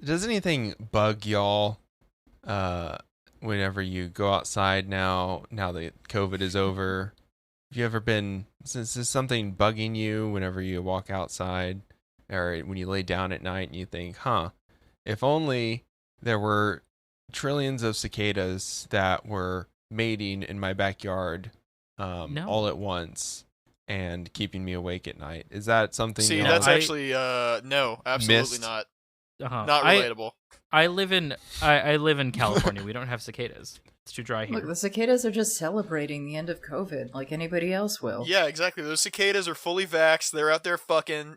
Does anything bug y'all whenever you go outside now that COVID is over? Have you ever been, is this something bugging you whenever you walk outside or when you lay down at night and you think, if only there were trillions of cicadas that were mating in my backyard No. all at once and keeping me awake at night? Is that something? See, y'all that's have actually no, absolutely missed? not. Uh-huh. Not relatable. I live in California. We don't have cicadas. It's too dry here. Look, the cicadas are just celebrating the end of COVID like anybody else will. Yeah, exactly. Those cicadas are fully vaxxed. They're out there fucking,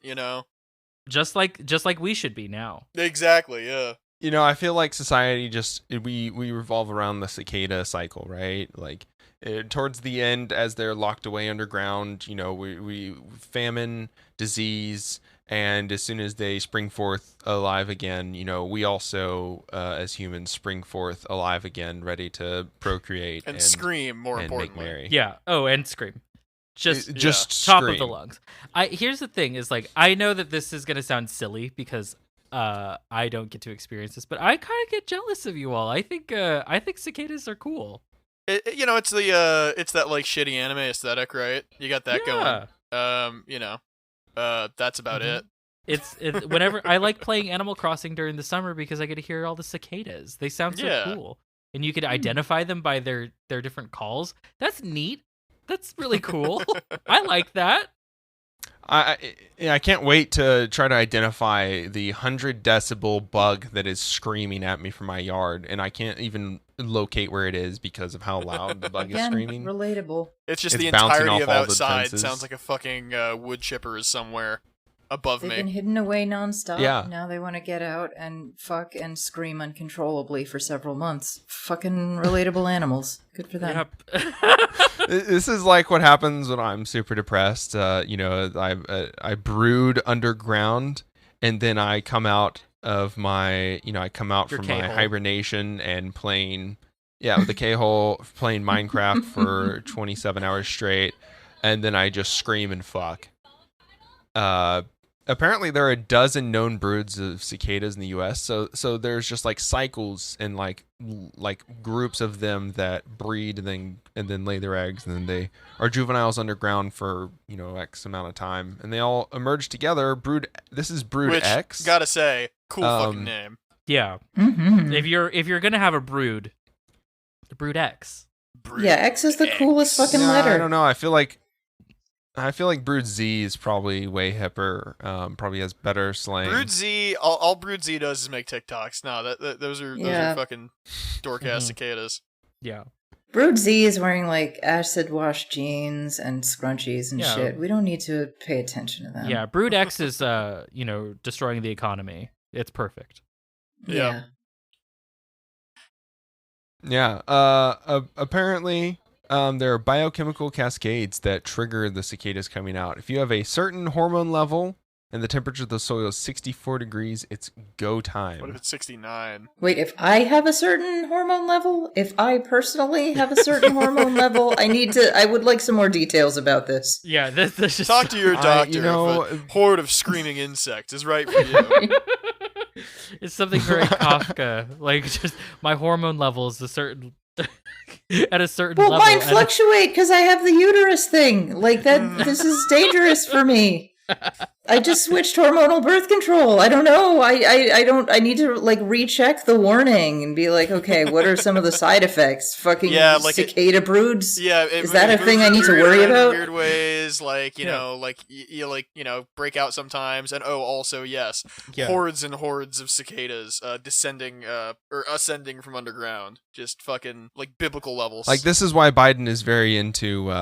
Just like we should be now. Exactly, yeah. I feel like society we revolve around the cicada cycle, right? Like towards the end, as they're locked away underground, we famine, disease, and as soon as they spring forth alive again, we also, as humans, spring forth alive again, ready to procreate and scream. More and importantly, make merry. Yeah. Oh, and scream. Just top of the lungs. Here's the thing: is like I know that this is gonna sound silly because I don't get to experience this, but I kind of get jealous of you all. I think cicadas are cool. It's that like shitty anime aesthetic, right? You got that going. That's about it. It's whenever I like playing Animal Crossing during the summer because I get to hear all the cicadas. They sound so cool, and you could identify them by their different calls. That's neat. That's really cool. I like that. I can't wait to try to identify the 100 decibel bug that is screaming at me from my yard, and I can't even locate where it is because of how loud the bug is screaming. Relatable. It's just It's the bouncing entirety off of all the outside fences. sounds like a fucking wood chipper is somewhere above They've me. been hidden away nonstop. Yeah. Now they want to get out and fuck and scream uncontrollably for several months. Fucking relatable animals. Good for them. Yep. This is like what happens when I'm super depressed. I brood underground, and then I come out of my, from my K-hole. hibernation and playing, with the K-hole, playing Minecraft for 27 hours straight, and then I just scream and fuck. Apparently there are a dozen known broods of cicadas in the U.S. So there's just like cycles and like groups of them that breed and then lay their eggs, and then they are juveniles underground for X amount of time, and they all emerge together. This is Brood Which, X. gotta say, cool fucking name. Yeah. Mm-hmm. If you're gonna have a brood, the Brood X. Yeah, X is the coolest fucking letter. I don't know. I feel like Brood Z is probably way hipper. Probably has better slang. Brood Z, all Brood Z does is make TikToks. No, those are fucking dork ass cicadas. Yeah. Brood Z is wearing like acid wash jeans and scrunchies and shit. We don't need to pay attention to them. Yeah, Brood X is destroying the economy. It's perfect. Yeah. Yeah. Apparently, there are biochemical cascades that trigger the cicadas coming out. If you have a certain hormone level and the temperature of the soil is 64 degrees, it's go time. What if it's 69? Wait, if I have a certain hormone level? If I personally have a certain hormone level, I would like some more details about this. Yeah, this just... Talk to your doctor if a horde of screaming insects is right for you. It's something very Kafka. Like, just my hormone level is a certain... at a certain level. Well, mine fluctuate because I have the uterus thing. Like that, this is dangerous for me. I just switched hormonal birth control. I don't know. I need to like recheck the warning and be like, okay, what are some of the side effects? Fucking cicada broods. Yeah, is that a thing I need to worry about? Weird ways, you break out sometimes, and also yes, hordes and hordes of cicadas descending or ascending from underground, just fucking like biblical levels. Like this is why Biden is very into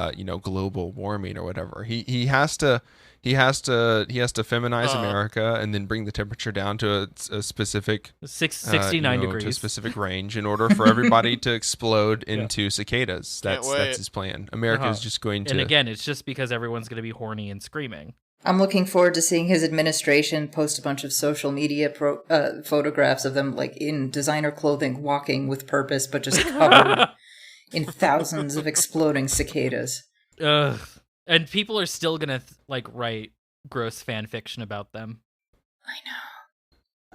global warming or whatever. He has to feminize America and then bring the temperature down to a specific 69 degrees, to a specific range in order for everybody to explode into cicadas. That's his plan. America is just going to. And again, it's just because everyone's going to be horny and screaming. I'm looking forward to seeing his administration post a bunch of social media photographs of them like in designer clothing, walking with purpose, but just covered in thousands of exploding cicadas. Ugh. And people are still gonna write gross fan fiction about them. I know.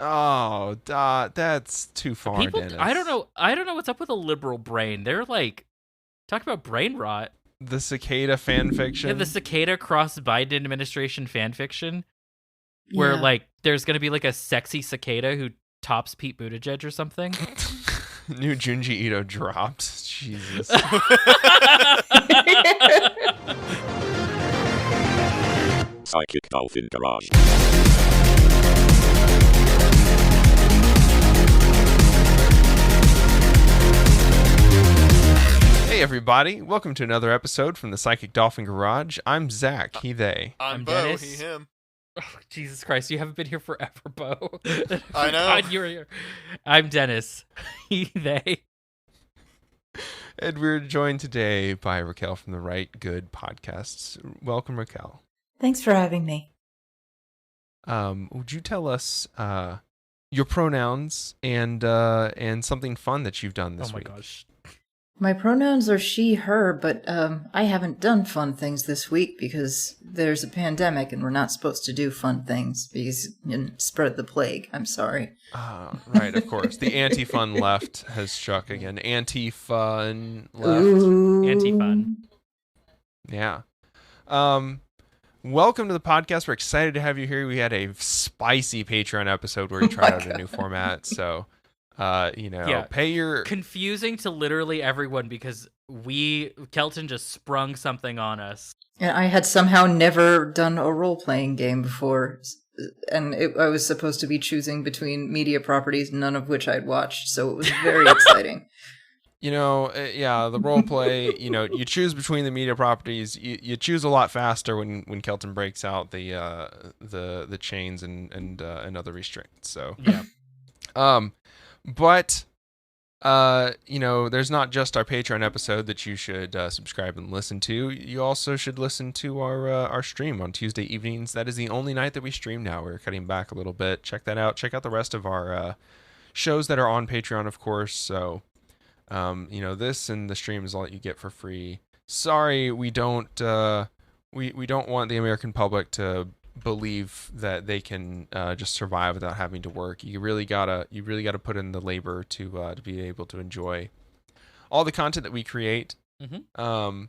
Oh, that's too far, Dennis. I don't know what's up with a liberal brain. They're like, talk about brain rot. The cicada fan fiction. Yeah, the cicada cross Biden administration fan fiction, where like there's gonna be like a sexy cicada who tops Pete Buttigieg or something. New Junji Ito dropped. Jesus. Psychic Dolphin Garage. Hey everybody, welcome to another episode from the Psychic Dolphin Garage. I'm Zach, he, they. I'm Bo, Dennis. he, him. Oh, Jesus Christ, you haven't been here forever, Bo. I know. God, you're here. I'm Dennis, he, they. And we're joined today by Raquel from the Right Good Podcasts. Welcome, Raquel. Thanks for having me. Would you tell us your pronouns and something fun that you've done this week? Oh my gosh. My pronouns are she, her, but I haven't done fun things this week because there's a pandemic and we're not supposed to do fun things because you spread the plague. I'm sorry. Right, of course. The anti-fun left has struck again. Anti-fun left. Ooh. Anti-fun. Yeah. Welcome to the podcast. We're excited to have you here. We had a spicy Patreon episode where we tried out a new format. So, pay your... Confusing to literally everyone because Kelton just sprung something on us. And I had somehow never done a role-playing game before, and I was supposed to be choosing between media properties, none of which I'd watched, so it was very exciting. The role play, you choose between the media properties. You choose a lot faster when Kelton breaks out the chains and other restraints. So yeah. But there's not just our Patreon episode that you should subscribe and listen to. You also should listen to our stream on Tuesday evenings. That is the only night that we stream now. We're cutting back a little bit. Check that out. Check out the rest of our shows that are on Patreon, of course. So. This and the stream is all that you get for free. Sorry, we don't we don't want the American public to believe that they can just survive without having to work. You really gotta put in the labor to be able to enjoy all the content that we create. Mm-hmm.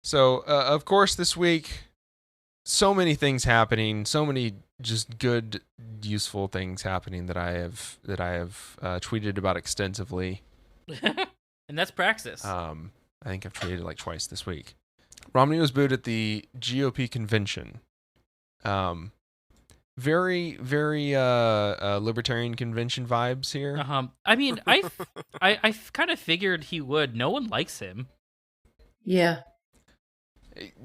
So of course this week, so many things happening, so many just good, useful things happening that I have tweeted about extensively. And that's praxis. I think I've tweeted like twice this week. Romney was booed at the GOP convention. Very, very libertarian convention vibes here. I mean, I kind of figured he would. No one likes him. Yeah.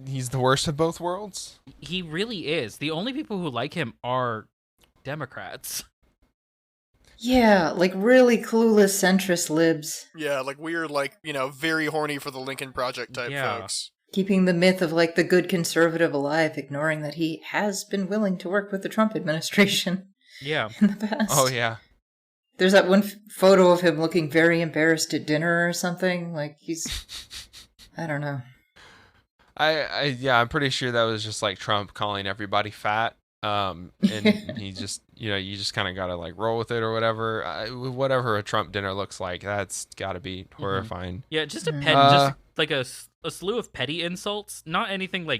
He's the worst of both worlds. He really is. The only people who like him are Democrats. Yeah, like really clueless centrist libs. Yeah, like weird, very horny for the Lincoln Project type folks. Keeping the myth of the good conservative alive, ignoring that he has been willing to work with the Trump administration. Yeah. In the past. Oh yeah. There's that one photo of him looking very embarrassed at dinner or something. Like he's, I don't know. I'm pretty sure that was just like Trump calling everybody fat. And he just, you just kind of got to roll with it or whatever. Whatever a Trump dinner looks like, that's got to be horrifying. Yeah, just a slew of petty insults, not anything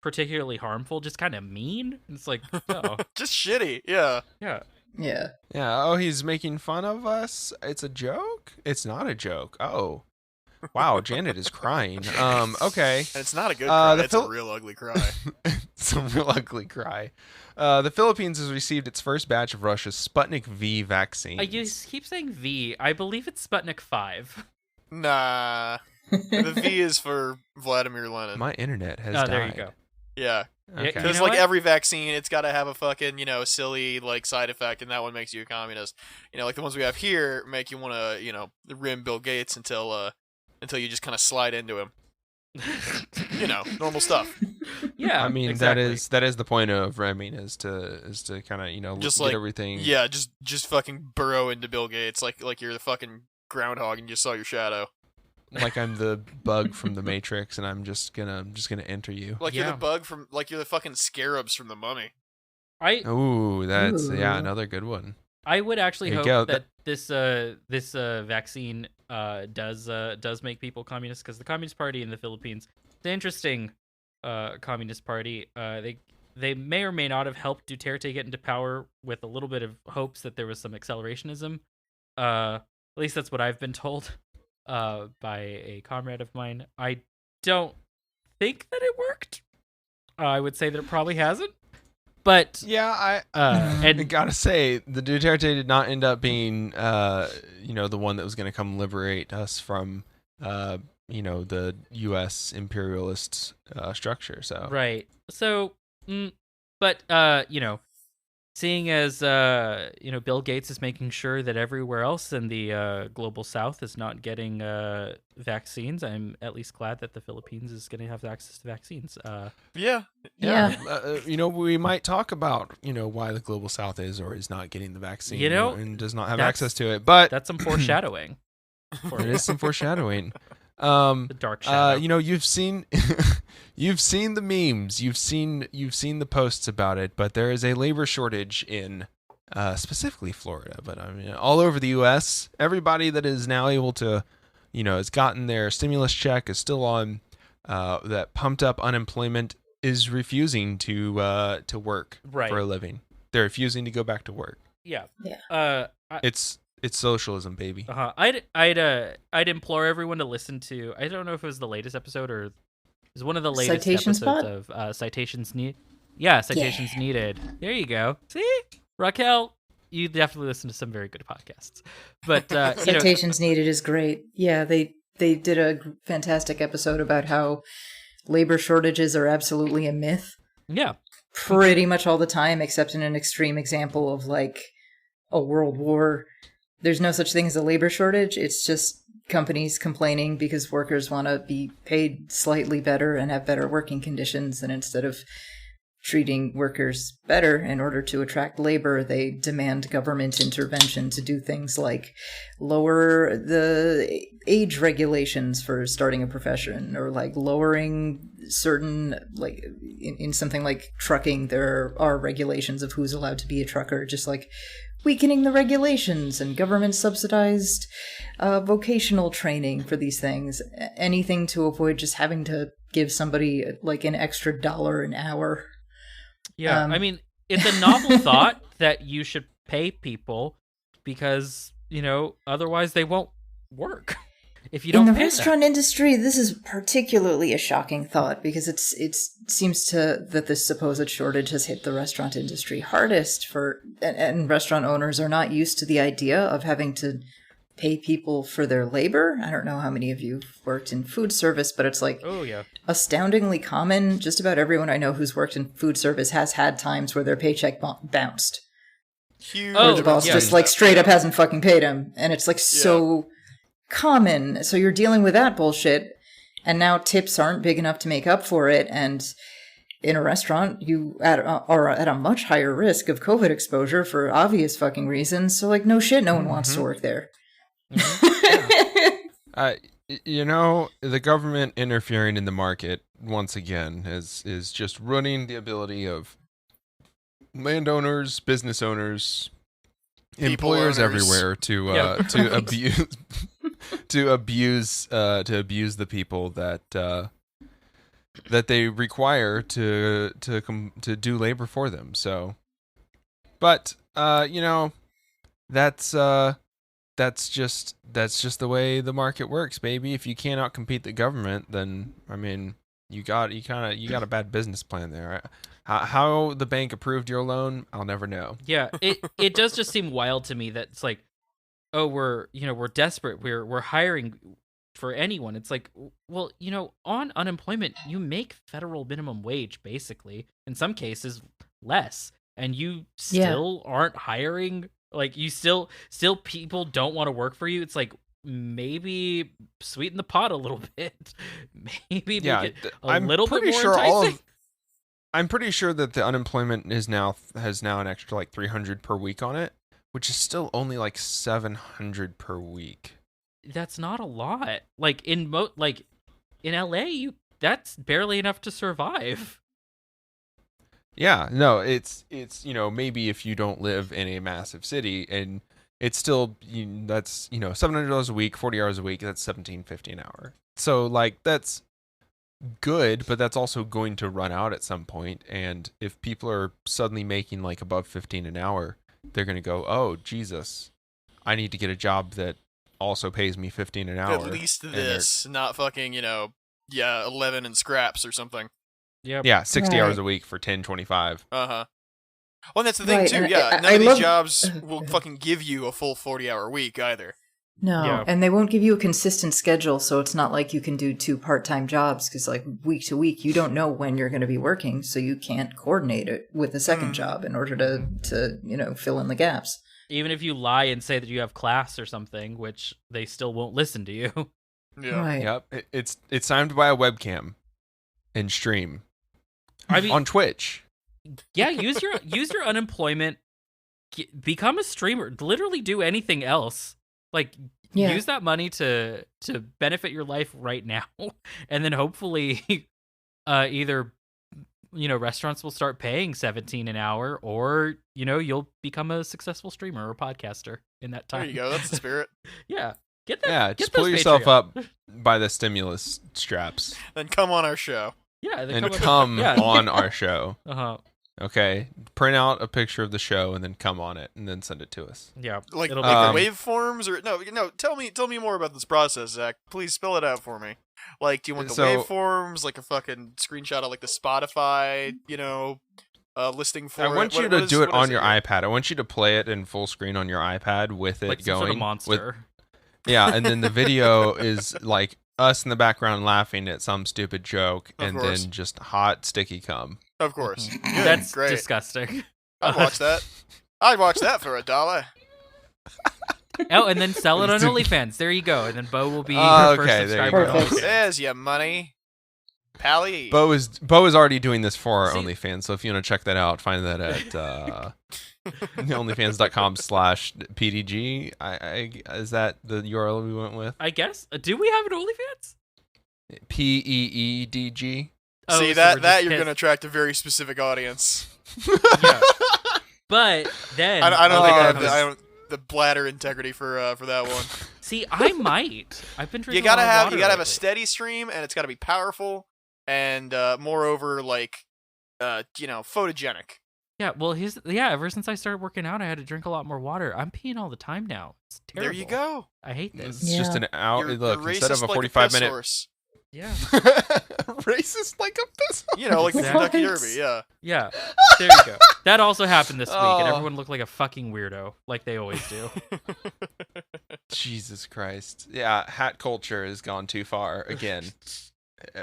particularly harmful, just kind of mean. It's just shitty. Yeah. Yeah. Yeah. Yeah. Oh, he's making fun of us. It's a joke. It's not a joke. Oh. Wow, Janet is crying. Okay. And it's not a good cry. It's a real ugly cry. It's a real ugly cry. The Philippines has received its first batch of Russia's Sputnik V vaccine. You keep saying V. I believe it's Sputnik 5. Nah. The V is for Vladimir Lenin. My internet has died. There you go. Yeah. Okay. Because every vaccine, it's got to have a fucking, silly side effect, and that one makes you a communist. Like the ones we have here make you want to, rim Bill Gates until you just kind of slide into him. Normal stuff. Yeah, I mean exactly. that is the point of rimming is to kind of just get everything. Yeah, just fucking burrow into Bill Gates like you're the fucking groundhog and you saw your shadow. Like I'm the bug from the Matrix and I'm just gonna enter you. Like you're the bug from you're the fucking scarabs from the Mummy. That's Ooh. another good one. I would actually There you hope go. that this vaccine does make people communist, because the Communist Party in the Philippines, the interesting communist party, they may or may not have helped Duterte get into power with a little bit of hopes that there was some accelerationism. At least that's what I've been told by a comrade of mine. I don't think that it worked. I would say that it probably hasn't. But Yeah, I and gotta say, the Duterte did not end up being, the one that was going to come liberate us from, the U.S. imperialist structure. So right. So, but seeing as Bill Gates is making sure that everywhere else in the global South is not getting vaccines, I'm at least glad that the Philippines is going to have access to vaccines. Yeah. we might talk about why the global South is or is not getting the vaccine, and does not have that's- access to it. But That's some foreshadowing. it is some foreshadowing. The dark shadow. You've seen you've seen the memes, you've seen the posts about it, but there is a labor shortage in specifically Florida, but I mean all over the US. Everybody that is now able to, has gotten their stimulus check, is still on that pumped up unemployment, is refusing to work Right. for a living. They're refusing to go back to work. Yeah. Yeah. It's socialism, baby. I'd implore everyone to listen to. I don't know if it was the latest episode or it was one of the latest Citations episodes of Citations Need. Yeah, Citations Needed. There you go. See, Raquel, you definitely listen to some very good podcasts. But Citations Needed is great. Yeah, they did a fantastic episode about how labor shortages are absolutely a myth. Yeah, Pretty much all the time, except in an extreme example of like a world war. There's no such thing as a labor shortage. It's just companies complaining because workers want to be paid slightly better and have better working conditions. And instead of treating workers better in order to attract labor, they demand government intervention to do things like lower the age regulations for starting a profession, or like lowering certain, like in something like trucking, there are regulations of who's allowed to be a trucker, just like weakening the regulations and government subsidized vocational training for these things. Anything to avoid just having to give somebody like an extra $1 an hour. yeah. I mean, it's a novel thought that you should pay people because otherwise they won't work. If you don't in the pay restaurant industry, this is particularly a shocking thought because it seems that this supposed shortage has hit the restaurant industry hardest and restaurant owners are not used to the idea of having to pay people for their labor. I don't know how many of you worked in food service, but it's like astoundingly common. Just about everyone I know who's worked in food service has had times where their paycheck bounced. Huge. Where the boss just like straight up hasn't fucking paid him. And it's like so common. So you're dealing with that bullshit, and now tips aren't big enough to make up for it. And in a restaurant, you are at a much higher risk of COVID exposure for obvious fucking reasons. So like, no shit, no one wants to work there. The government interfering in the market once again is just ruining the ability of landowners, business owners, employers everywhere to abuse to abuse the people that they require to do labor for them. So, but that's just the way the market works, baby. If you can't outcompete the government, then I mean, you got a bad business plan there. How the bank approved your loan, I'll never know. Yeah, it does just seem wild to me that it's like, oh, we're desperate. We're hiring for anyone. It's like, well, on unemployment, you make federal minimum wage basically. In some cases, less, and you still aren't hiring. Like, you still people don't want to work for you. It's like, maybe sweeten the pot a little bit. Maybe make it a little bit more enticing. I'm pretty sure that the unemployment has now an extra like 300 per week on it, which is still only like 700 per week. That's not a lot. Like in LA, that's barely enough to survive. Yeah, no, it's maybe if you don't live in a massive city, and it's still that's $700 a week, 40 hours a week, that's $17.50 an hour. So like that's good, but that's also going to run out at some point. And if people are suddenly making like above 15 an hour, they're going to go, oh Jesus, I need to get a job that also pays me 15 an hour. At least this, not fucking 11 and scraps or something. Yeah, 60 hours a week for 10.25. Uh-huh. Well, that's the thing, too. And Yeah, none of these jobs will fucking give you a full 40-hour week, either. No, and they won't give you a consistent schedule, so it's not like you can do 2 part-time jobs, because, like, week to week, you don't know when you're going to be working, so you can't coordinate it with a second job in order to fill in the gaps. Even if you lie and say that you have class or something, which they still won't listen to you. Yeah. Right. Yep, it's time to buy a webcam and stream. I mean, on Twitch. Yeah, use your unemployment, become a streamer, literally do anything else. Like use that money to benefit your life right now, and then hopefully either restaurants will start paying $17 an hour, or you'll become a successful streamer or podcaster in that time. There you go. That's the spirit. Yeah. Get that. Yeah, get just those pull yourself Patreon. up by the stimulus straps. Then come on our show. Yeah, And come on our show. Uh-huh. Okay, print out a picture of the show and then come on it and then send it to us. Yeah, like it'll waveforms or no. Tell me more about this process, Zach. Please spell it out for me. Like, do you want the waveforms, like a fucking screenshot of like the Spotify, listing for it? I want you to do it on your iPad. I want you to play it in full screen on your iPad with it like going. Sort of monster. Yeah, and then the video is like us in the background laughing at some stupid joke, and then just hot sticky cum. Of course. Good, That's great. Disgusting. I'd watch that. I'd watch that for $1. Oh, and then sell it on OnlyFans. There you go. And then Bo will be your first subscriber. There's your money. Pally. Bo is already doing this for our OnlyFans, so if you want to check that out, find that at onlyfans.com/PDG. Is that the URL we went with? I guess. Do we have an OnlyFans? PEEDG. Oh, see, so that you're going to attract a very specific audience. Yeah. But then I don't think I have the bladder integrity for that one. See, I might. I've been drinking. You gotta have lately. a steady stream, and it's gotta be powerful, and moreover, like photogenic. Yeah, well, ever since I started working out, I had to drink a lot more water. I'm peeing all the time now. It's terrible. There you go. I hate this. It's just an hour. Look, you're instead of a racist 45-minute. Like yeah. Racist like a pistol. Like the Kentucky Derby. Yeah. Yeah. There you go. That also happened this week, and everyone looked like a fucking weirdo, like they always do. Jesus Christ. Yeah, hat culture has gone too far again.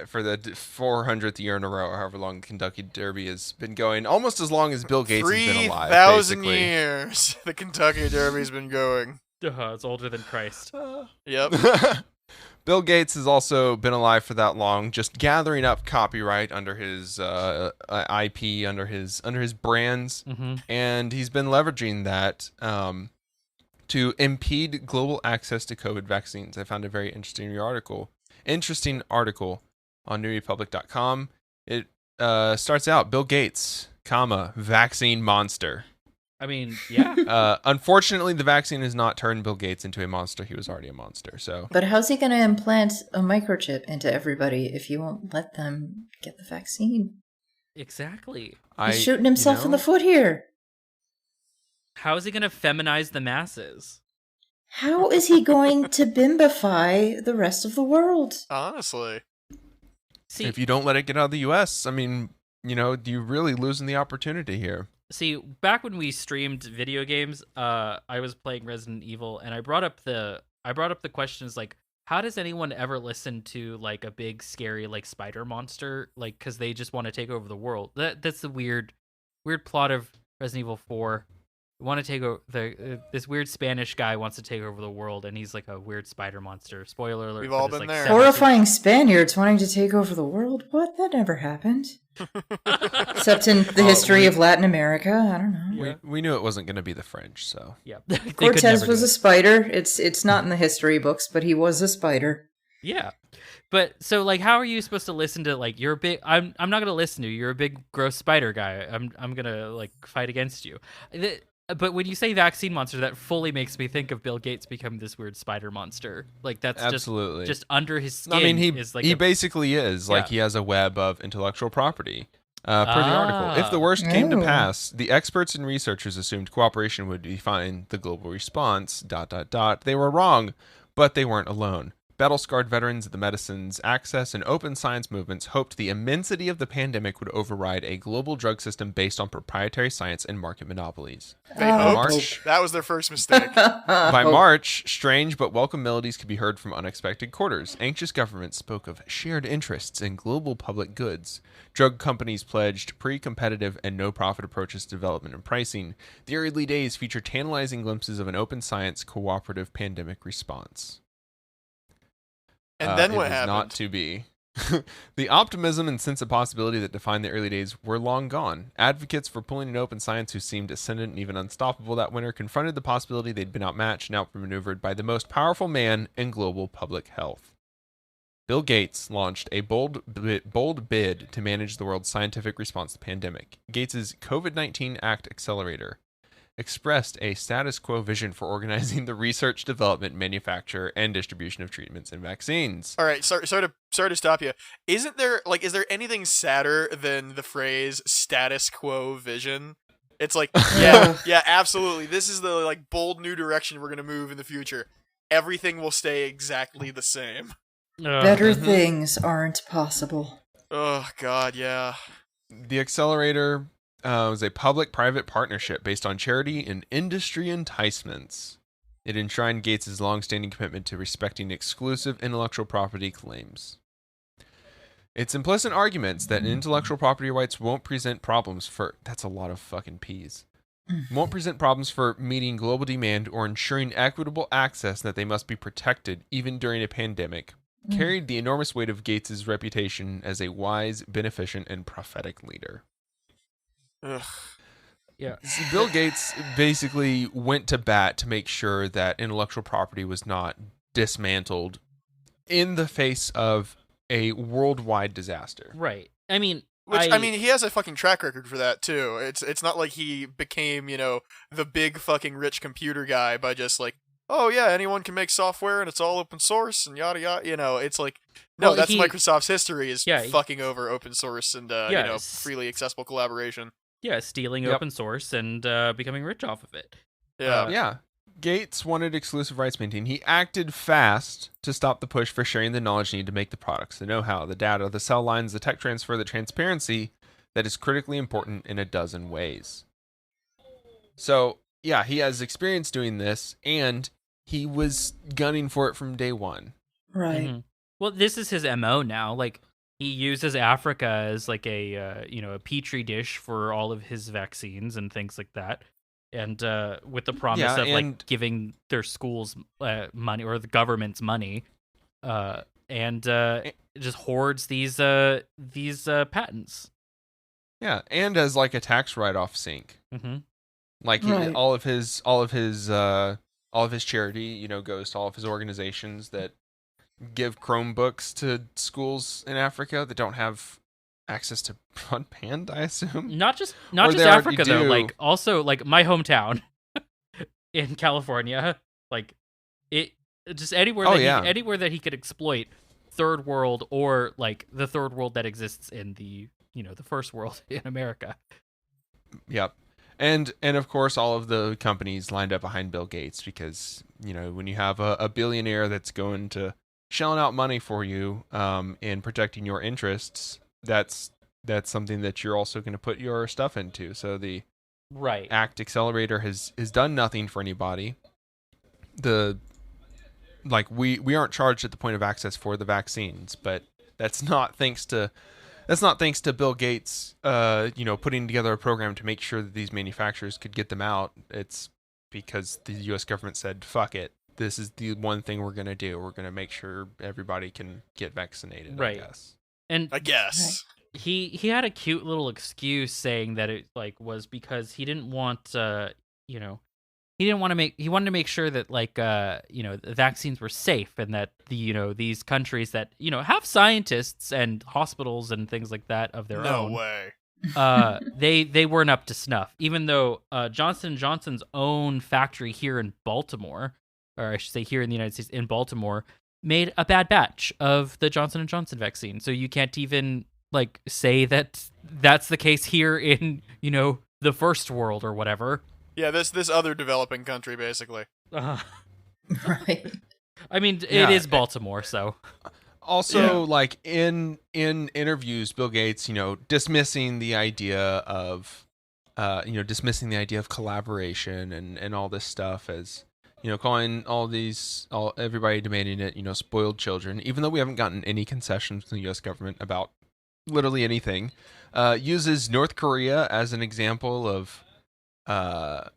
For the 400th year in a row, or however long the Kentucky Derby has been going, almost as long as Bill Gates has been alive. 3,000 years the Kentucky Derby's been going. It's older than Christ. Yep. Bill Gates has also been alive for that long, just gathering up copyright under his IP, under his brands, and he's been leveraging that to impede global access to COVID vaccines. I found a very interesting article on newrepublic.com. It starts out, Bill Gates, vaccine monster. I mean, yeah. Unfortunately, the vaccine has not turned Bill Gates into a monster. He was already a monster. So, but how's he going to implant a microchip into everybody if you won't let them get the vaccine? Exactly. He's shooting himself in the foot here. How is he going to feminize the masses? How is he going to bimbify the rest of the world? Honestly. See, if you don't let it get out of the U.S., I mean, you're really losing the opportunity here. See, back when we streamed video games, I was playing Resident Evil, and I brought up the questions like, how does anyone ever listen to like a big scary like spider monster, like because they just want to take over the world? That's the weird plot of Resident Evil 4. Want to take over this weird Spanish guy wants to take over the world, and he's like a weird spider monster. Spoiler alert. We've all been there. Horrifying Spaniards wanting to take over the world? What? That never happened. Except in the history of Latin America. I don't know. Yeah. We knew it wasn't going to be the French, so. Yeah. Cortez was a spider. It's not in the history books, but he was a spider. Yeah. But so like, how are you supposed to listen to like you're a big? I'm not gonna listen to you. You're a big gross spider guy. I'm gonna like fight against you. But when you say vaccine monster, that fully makes me think of Bill Gates becoming this weird spider monster. Like that's Absolutely. just under his skin. I mean, is like he basically is like he has a web of intellectual property. Per the article, if the worst came to pass, the experts and researchers assumed cooperation would define the global response. ... They were wrong, but they weren't alone. Battle-scarred veterans of the medicines access and open science movements hoped the immensity of the pandemic would override a global drug system based on proprietary science and market monopolies. That was their first mistake. By March, strange but welcome melodies could be heard from unexpected quarters. Anxious governments spoke of shared interests in global public goods. Drug companies pledged pre-competitive and no-profit approaches to development and pricing. The early days featured tantalizing glimpses of an open science cooperative pandemic response. And then what happened? Not to be. The optimism and sense of possibility that defined the early days were long gone. Advocates for pulling an open science who seemed ascendant and even unstoppable that winter confronted the possibility they'd been outmatched and outmaneuvered by the most powerful man in global public health. Bill Gates launched a bold bid to manage the world's scientific response to the pandemic. Gates's COVID-19 Act Accelerator expressed a status quo vision for organizing the research, development, manufacture, and distribution of treatments and vaccines. All right, sorry to stop you. Is there anything sadder than the phrase status quo vision? It's like, yeah, absolutely. This is the like bold new direction we're going to move in the future. Everything will stay exactly the same. Better things aren't possible. Oh God, yeah. The Accelerator was a public-private partnership based on charity and industry enticements. It enshrined Gates' long-standing commitment to respecting exclusive intellectual property claims. Its implicit arguments that intellectual property rights won't present problems for... That's a lot of fucking P's. Won't present problems for meeting global demand or ensuring equitable access, that they must be protected even during a pandemic, carried the enormous weight of Gates' reputation as a wise, beneficent, and prophetic leader. Ugh. Yeah. So Bill Gates basically went to bat to make sure that intellectual property was not dismantled in the face of a worldwide disaster. Right. I mean, he has a fucking track record for that too. It's not like he became, the big fucking rich computer guy by just like, oh yeah, anyone can make software and it's all open source and yada yada. It's like, no, that's Microsoft's history is fucking over open source and freely accessible collaboration. Yeah, stealing open source and becoming rich off of it. Yeah. Gates wanted exclusive rights maintained. He acted fast to stop the push for sharing the knowledge needed to make the products, the know-how, the data, the cell lines, the tech transfer, the transparency that is critically important in a dozen ways. So, yeah, he has experience doing this, and he was gunning for it from day one. Right. Mm-hmm. Well, this is his MO now. Like, he uses Africa as like a petri dish for all of his vaccines and things like that, and with the promise of like giving their schools money or the government's money, and just hoards these patents. Yeah, and as like a tax write-off sink. Mm-hmm. Like all of his charity, goes to all of his organizations that give Chromebooks to schools in Africa that don't have access to broadband, I assume. Not just Africa though, like also like my hometown in California, like it just anywhere anywhere that he could exploit third world or like the third world that exists in the the first world in America. Yep. And of course, all of the companies lined up behind Bill Gates because, when you have a billionaire that's going to shelling out money for you and protecting your interests, that's something that you're also going to put your stuff into. So the Act Accelerator has done nothing for anybody. We aren't charged at the point of access for the vaccines, but that's not thanks to Bill Gates, putting together a program to make sure that these manufacturers could get them out. It's because the U.S. government said, fuck it. This is the one thing we're going to do. We're going to make sure everybody can get vaccinated, right. I guess. And I guess. He had a cute little excuse saying that it was because he didn't want, he wanted to make sure that the vaccines were safe, and that these countries that have scientists and hospitals and things like that of their own. No way. They weren't up to snuff, even though Johnson & Johnson's own factory here in Baltimore, or I should say here in the United States in Baltimore, made a bad batch of the Johnson & Johnson vaccine. So you can't even say that that's the case here in the first world or whatever. Yeah, this other developing country, basically. Right. I mean, it is Baltimore, so. Also, in interviews, Bill Gates, dismissing the idea of, collaboration and all this stuff as, calling everybody demanding it, spoiled children, even though we haven't gotten any concessions from the U.S. government about literally anything, uses North Korea as an example of, as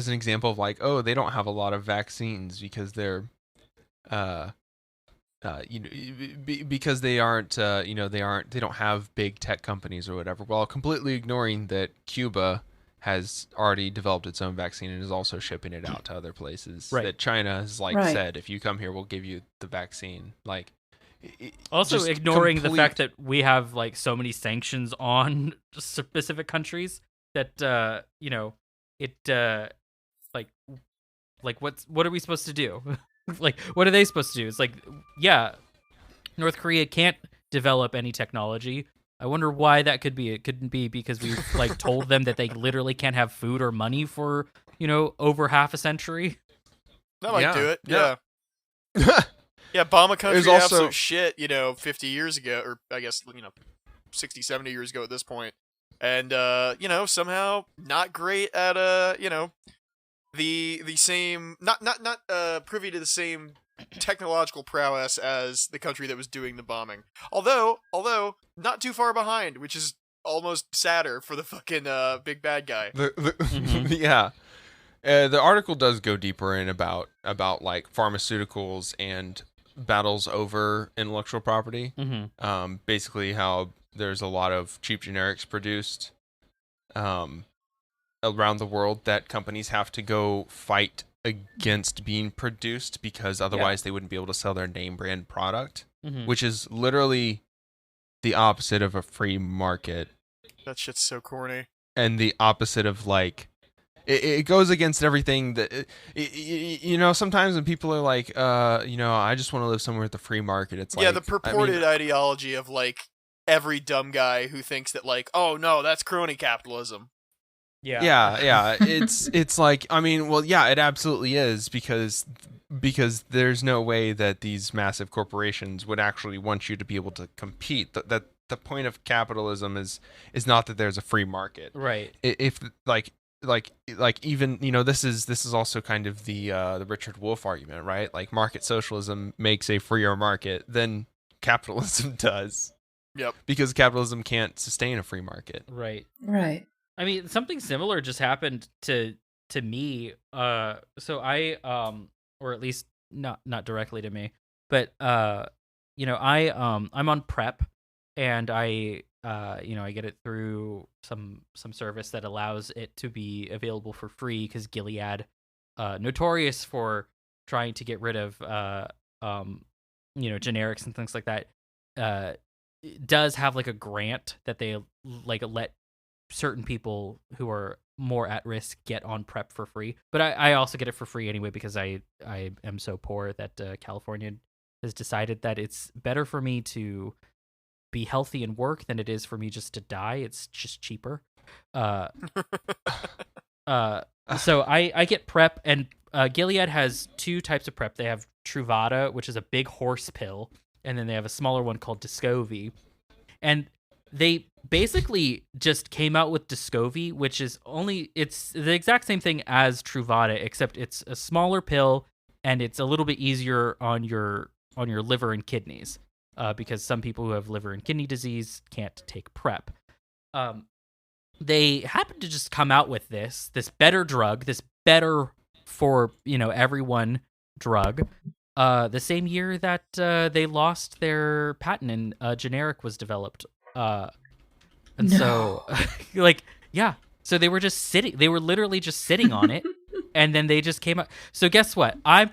an example of they don't have a lot of vaccines because they're, because they don't have big tech companies or whatever, while completely ignoring that Cuba has already developed its own vaccine and is also shipping it out to other places. Right. That China has said, if you come here, we'll give you the vaccine. Also ignoring the fact that we have so many sanctions on specific countries that what are we supposed to do? What are they supposed to do? It's North Korea can't develop any technology. I wonder why that could be. It couldn't be because we've told them that they literally can't have food or money for over half a century. That might do it. Yeah. Yeah, bomb a country absolute shit, 50 years ago, or I guess, 60, 70 years ago at this point. And, somehow not great at, the same, not privy to the same technological prowess as the country that was doing the bombing. Although, not too far behind, which is almost sadder for the fucking, big bad guy. Yeah. The article does go deeper in about pharmaceuticals and battles over intellectual property. Mm-hmm. Basically how there's a lot of cheap generics produced around the world that companies have to go fight against being produced because otherwise they wouldn't be able to sell their name brand product, which is literally the opposite of a free market. That shit's so corny. And the opposite of it goes against everything that, sometimes when people are I just want to live somewhere with the free market. It's the purported ideology of every dumb guy who thinks that oh no, that's crony capitalism. Yeah. It's it absolutely is because there's no way that these massive corporations would actually want you to be able to compete. That the point of capitalism is not that there's a free market. Right. If even this is also kind of the Richard Wolff argument, right? Market socialism makes a freer market than capitalism does. Yep. Because capitalism can't sustain a free market. Right. Right. I mean, something similar just happened to me. So I or at least not directly to me, but I'm on PrEP, and I get it through some service that allows it to be available for free because Gilead, notorious for trying to get rid of generics and things like that, does have a grant that they let certain people who are more at risk get on PrEP for free. But I also get it for free anyway because I am so poor that California has decided that it's better for me to be healthy and work than it is for me just to die. It's just cheaper. So I get PrEP, and Gilead has two types of PrEP. They have Truvada, which is a big horse pill, and then they have a smaller one called Descovy. And they basically just came out with Descovy, which is it's the exact same thing as Truvada, except it's a smaller pill and it's a little bit easier on your liver and kidneys, because some people who have liver and kidney disease can't take PrEP. They happen to just come out with this better drug, this better for everyone drug, the same year that they lost their patent and a generic was developed. So, So they were just sitting. They were literally just sitting on it, and then they just came out. So guess what? I'm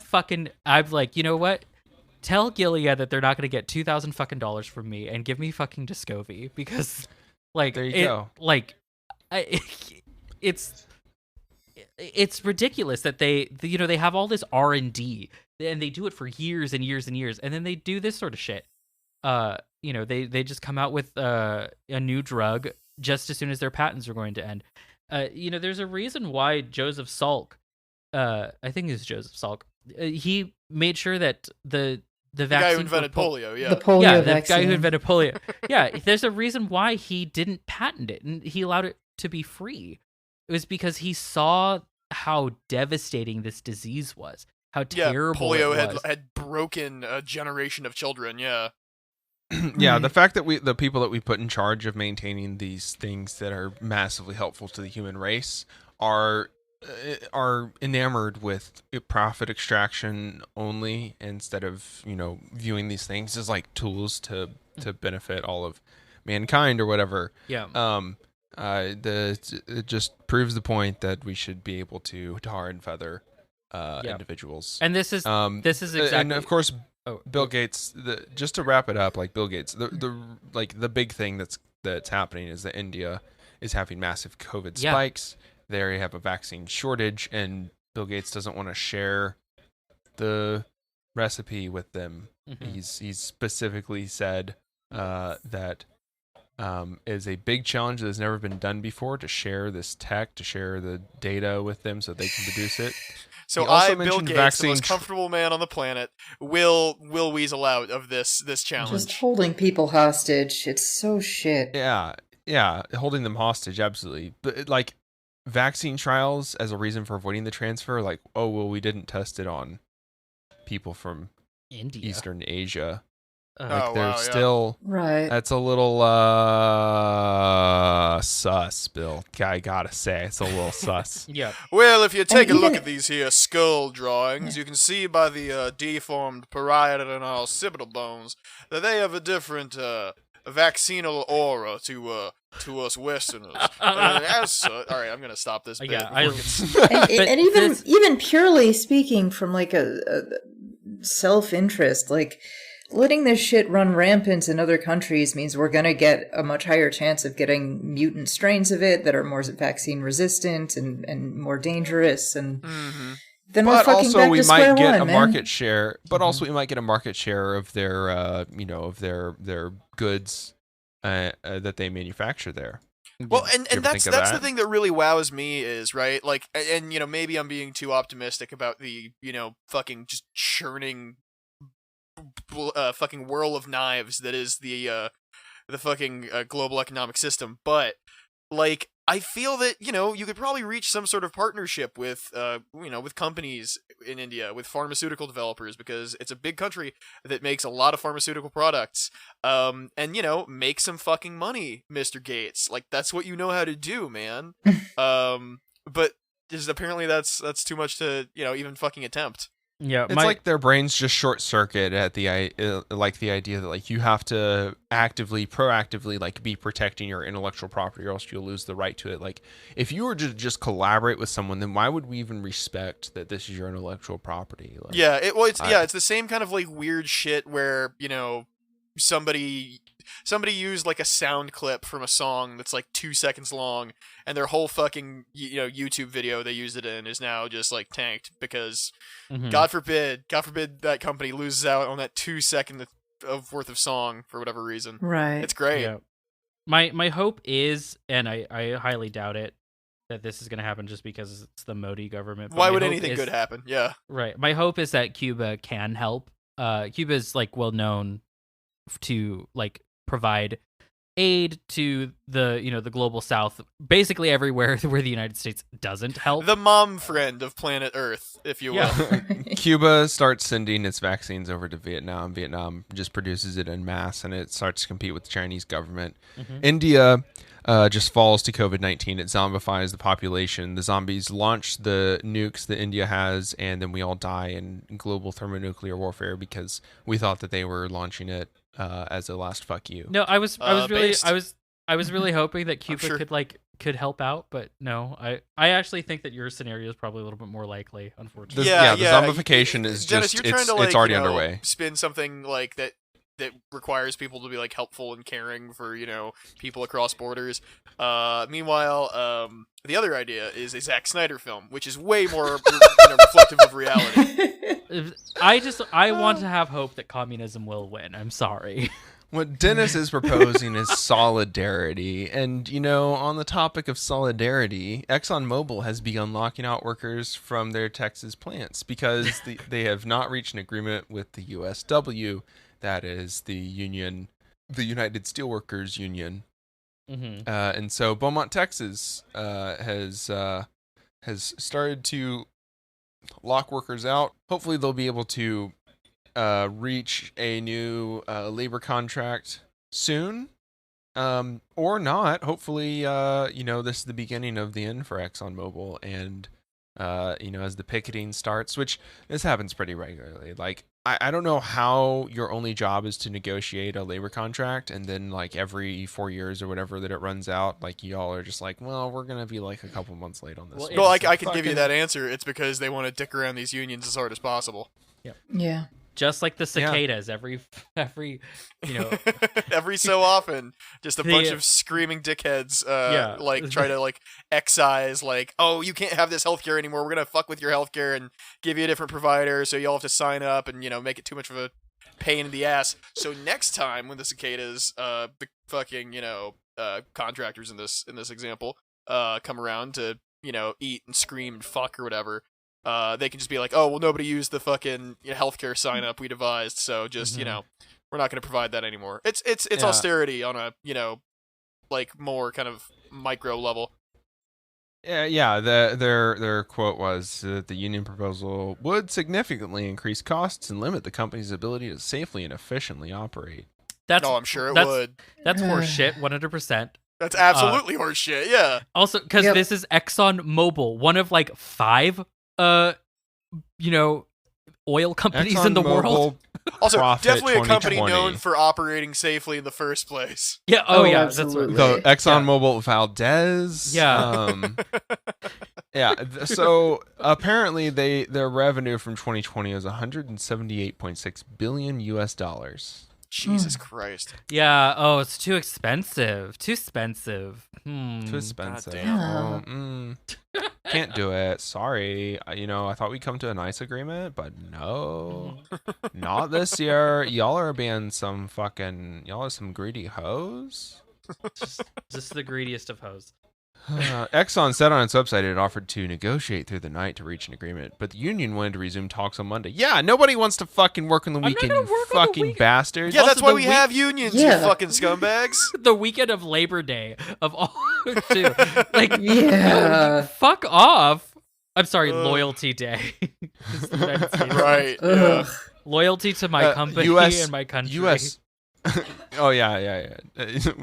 like, you know what? Tell Gilead that they're not going to get $2,000 from me and give me fucking Descovy because, like, there you go. Like, it's ridiculous that they have all this R&D and they do it for years and years and years, and then they do this sort of shit. They just come out with a new drug just as soon as their patents are going to end. There's a reason why Joseph Salk, I think it's Joseph Salk, he made sure that the vaccine guy who invented polio, the polio the vaccine. guy who invented polio. Yeah, there's a reason why he didn't patent it and he allowed it to be free. It was because he saw how devastating this disease was, how terrible polio it was. had broken a generation of children. Yeah. Yeah, the fact that the people that we put in charge of maintaining these things that are massively helpful to the human race are enamored with profit extraction only, instead of viewing these things as like tools to benefit all of mankind or whatever. Yeah. It just proves the point that we should be able to tar and feather individuals. And this is exactly, and of course, Oh, Bill Gates. Just to wrap it up, like Bill Gates, the big thing that's happening is that India is having massive COVID spikes. They have a vaccine shortage, and Bill Gates doesn't want to share the recipe with them. Mm-hmm. He's specifically said that is a big challenge that has never been done before, to share this tech, to share the data with them so they can produce it. So Bill Gates, the most comfortable man on the planet, will weasel out of this challenge. Just holding people hostage. It's so shit. Yeah, holding them hostage, absolutely. But like vaccine trials as a reason for avoiding the transfer, like, oh well, we didn't test it on people from India, Eastern Asia. Still right. That's a little sus, Bill. I gotta say, it's a little sus. Yeah. Well, if you take a look at these here skull drawings, you can see by the deformed parietal and occipital bones that they have a different vaccinal aura to us Westerners. All right, I'm gonna stop this bit. Yeah, and even purely speaking from like a self-interest, like, letting this shit run rampant in other countries means we're going to get a much higher chance of getting mutant strains of it that are more vaccine resistant and more dangerous. And then we're fucking back to square one, market share. But also we might get a market share of their, of their goods that they manufacture there. Well, and that's the thing that really wows me is, right, like, and maybe I'm being too optimistic about the fucking just churning fucking whirl of knives that is the fucking global economic system, but like I feel that you could probably reach some sort of partnership with with companies in India, with pharmaceutical developers, because it's a big country that makes a lot of pharmaceutical products, and make some fucking money, Mr. Gates. Like, that's what you know how to do, man. But just apparently that's too much to even fucking attempt. Yeah, it's like their brains just short circuit at the idea that like you have to proactively like be protecting your intellectual property, or else you'll lose the right to it. Like, if you were to just collaborate with someone, then why would we even respect that this is your intellectual property? Like, it's the same kind of like weird shit where somebody used like a sound clip from a song that's like 2 seconds long, and their whole fucking YouTube video they used it in is now just like tanked because God forbid that company loses out on that 2 seconds of worth of song for whatever reason. Right. It's great. Yeah. My hope is, and I highly doubt it, that this is going to happen just because it's the Modi government. But why would anything good happen? Yeah. Right. My hope is that Cuba can help. Cuba is like well known to like provide aid to the the global south, basically everywhere where the United States doesn't help. The mom friend of planet Earth, if you will. Cuba starts sending its vaccines over to Vietnam. Vietnam just produces it en masse, and it starts to compete with the Chinese government. India just falls to COVID-19. It zombifies the population. The zombies launch the nukes that India has, and then we all die in global thermonuclear warfare because we thought that they were launching it as a last fuck you. No, I was really hoping that Cuba could help out, but no, I actually think that your scenario is probably a little bit more likely, unfortunately. The zombification is Dennis, just you're trying to, like, it's already underway. Spin something like that requires people to be like helpful and caring for people across borders. Meanwhile, the other idea is a Zack Snyder film, which is way more reflective of reality. I want to have hope that communism will win. I'm sorry. What Dennis is proposing is solidarity. And, on the topic of solidarity, ExxonMobil has begun locking out workers from their Texas plants because they have not reached an agreement with the USW, that is the union, the United Steelworkers Union. Mm-hmm. And so Beaumont, Texas has started to lock workers out. Hopefully they'll be able to reach a new labor contract soon, or not. Hopefully, this is the beginning of the end for ExxonMobil, and as the picketing starts, which this happens pretty regularly. Like, I don't know how your only job is to negotiate a labor contract, and then like every 4 years or whatever that it runs out, like y'all are just like, well, we're gonna be like a couple months late on this. Well, I can give you that answer. It's because they want to dick around these unions as hard as possible. Yep. Yeah. Just like the cicadas, every every so often, just a bunch of screaming dickheads, try to excise, oh, you can't have this healthcare anymore. We're gonna fuck with your healthcare and give you a different provider, so you'll have to sign up and make it too much of a pain in the ass. So next time when the cicadas, the fucking contractors in this example, come around to eat and scream and fuck or whatever. They can just be like, oh, well, nobody used the fucking healthcare sign up we devised, so just we're not going to provide that anymore. It's austerity on a more kind of micro level. Yeah. Their quote was that the union proposal would significantly increase costs and limit the company's ability to safely and efficiently operate. I'm sure it would. That's horseshit, 100%. That's absolutely horseshit. Yeah. Also, because this is ExxonMobil, one of 5 oil companies in the world. Also, definitely a company known for operating safely in the first place. Yeah. Oh, yeah. Absolutely. The ExxonMobil Valdez. Yeah. So apparently, their revenue from 2020 is $178.6 billion US. Jesus Christ. Yeah. Oh, it's too expensive. Too expensive. Too expensive. Goddamn. Can't do it. Sorry. I thought we'd come to a nice agreement, but no. Not this year. Y'all are being some y'all are some greedy hoes. Just the greediest of hoes. Exxon said on its website it offered to negotiate through the night to reach an agreement, but the union wanted to resume talks on Monday. Yeah, nobody wants to fucking work on the weekend, you fucking bastards. Yeah, that's why we have unions, you fucking scumbags. The weekend of Labor Day of all, too. Fuck off. I'm sorry, Loyalty Day. Right. Yeah. Loyalty to my company and my country. U.S. Oh yeah.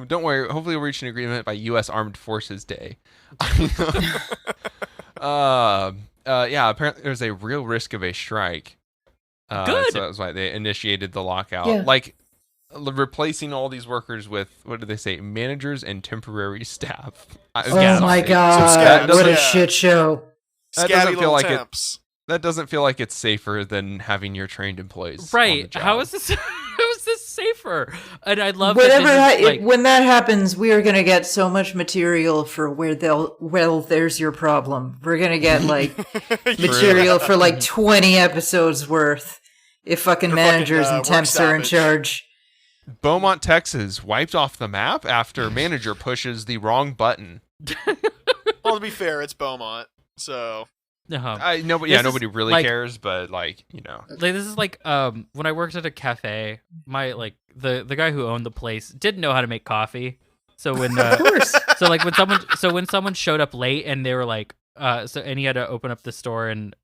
Don't worry. Hopefully, we'll reach an agreement by U.S. Armed Forces Day. Apparently, there's a real risk of a strike. Good. So that's why they initiated the lockout. Yeah. Replacing all these workers with, what do they say, managers and temporary staff. Oh my god! What a shit show. That doesn't feel like temps. That doesn't feel like it's safer than having your trained employees. Right? On the job. How is this? How is this safer? And I love when that happens, we are going to get so much material for there's your problem. We're going to get material for 20 episodes worth if fucking managers and temps are in charge. Beaumont, Texas wiped off the map after manager pushes the wrong button. Well, to be fair, it's Beaumont, so. Nobody really cares, but this is when I worked at a cafe, my the guy who owned the place didn't know how to make coffee. So when when someone showed up late and they were and he had to open up the store and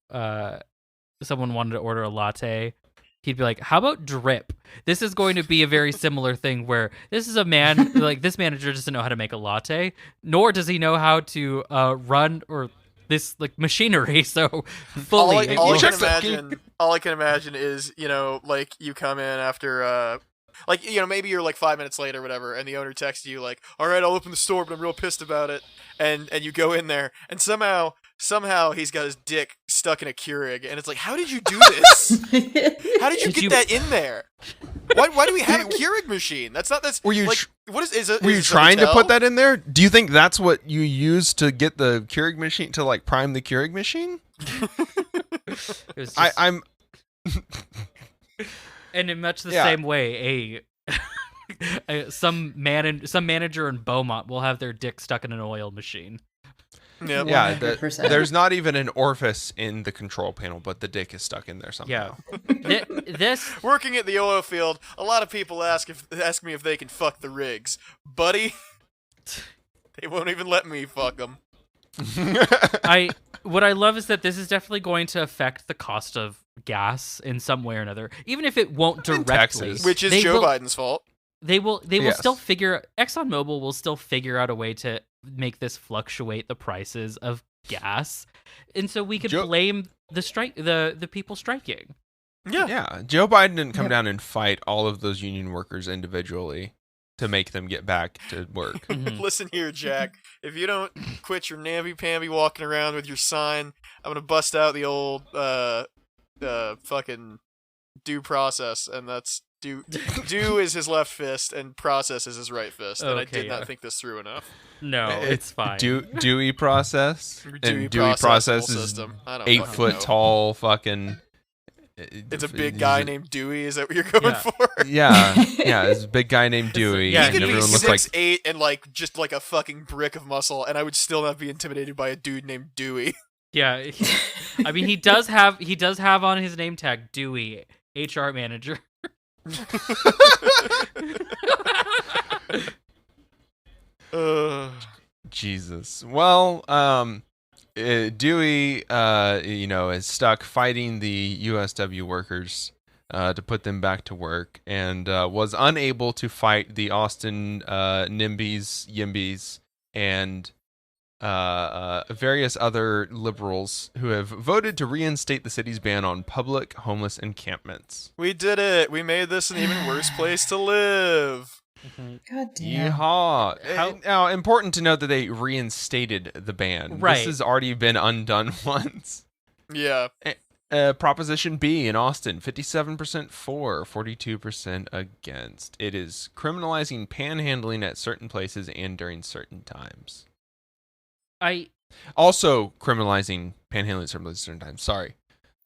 someone wanted to order a latte, he'd be like, "How about drip?" This is going to be a very similar thing where this is a man this manager doesn't know how to make a latte, nor does he know how to run or this machinery, so fully. All I can imagine is you come in after Like, maybe you're like 5 minutes late or whatever, and the owner texts you like, all right, I'll open the store, but I'm real pissed about it. And you go in there, and somehow he's got his dick stuck in a Keurig, and it's like, how did you do this? How did you get that in there? Why do we have a Keurig machine? Were you what is it? Were you trying to put that in there? Do you think that's what you used to get the Keurig machine to like prime the Keurig machine? I'm and in much the same way, some manager in Beaumont will have their dick stuck in an oil machine. Yep. Yeah, there's not even an orifice in the control panel, but the dick is stuck in there somehow. Yeah. This working at the oil field, a lot of people ask me if they can fuck the rigs, buddy. They won't even let me fuck them. What I love is that this is definitely going to affect the cost of gas in some way or another, even if it won't directly. Which is Joe Biden's fault. They will still ExxonMobil will still figure out a way to make this fluctuate the prices of gas. And so we could blame the people striking. Yeah. Joe Biden didn't come down and fight all of those union workers individually to make them get back to work. Listen here, Jack. If you don't quit your namby-pamby walking around with your sign, I'm going to bust out the old fucking due process, and that's do is his left fist and process is his right fist, and I did not think this through enough. No, it's fine. Dewey process and Dewey process is system. 8 foot tall fucking. It's a big guy named Dewey. Is that what you're going for? Yeah, it's a big guy named Dewey. He could be 6'8" and like just like a fucking brick of muscle, and I would still not be intimidated by a dude named Dewey. Yeah, I mean he does have on his name tag Dewey, HR manager. Jesus. Well, Dewey, is stuck fighting the USW workers to put them back to work, and was unable to fight the Austin NIMBYs, YIMBYs, and various other liberals who have voted to reinstate the city's ban on public homeless encampments. We did it. We made this an even worse place to live. God damn. Yeehaw. Now, important to note that they reinstated the ban. Right. This has already been undone once. Yeah. Proposition B in Austin, 57% for, 42% against. It is criminalizing panhandling at certain places and during certain times. Also criminalizing panhandling at certain times. Sorry.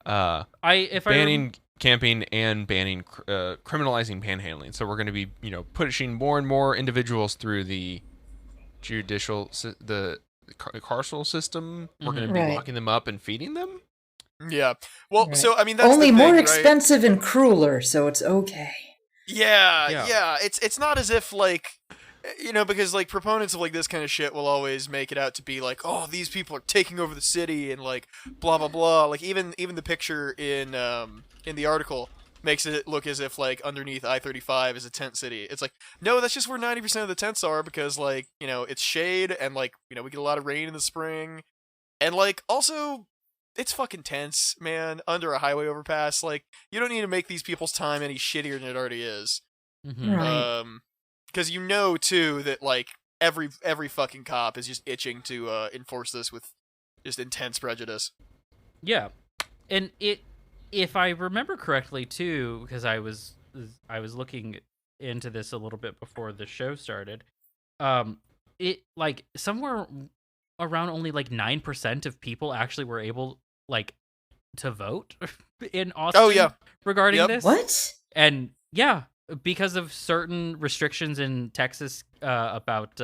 Banning camping and banning criminalizing panhandling. So we're going to be, pushing more and more individuals through the the carceral system. We're going to be locking them up and feeding them. Yeah. Well, so I mean that's only the thing, more right? expensive and crueler, so it's okay. Yeah. It's not as if like, because like proponents of like this kind of shit will always make it out to be like, oh, these people are taking over the city and like blah blah blah. Like even the picture in the article makes it look as if like underneath I-35 is a tent city. It's like, no, that's just where 90% of the tents are, because like, it's shade and like, we get a lot of rain in the spring, and like also it's fucking tense, man, under a highway overpass. Like, you don't need to make these people's time any shittier than it already is. Right. Because too, that, like, every fucking cop is just itching to enforce this with just intense prejudice. Yeah. And if I remember correctly, too, because I was looking into this a little bit before the show started, it, like, somewhere around only, like, 9% of people actually were able, like, to vote in Austin regarding this. What? And, yeah, because of certain restrictions in Texas about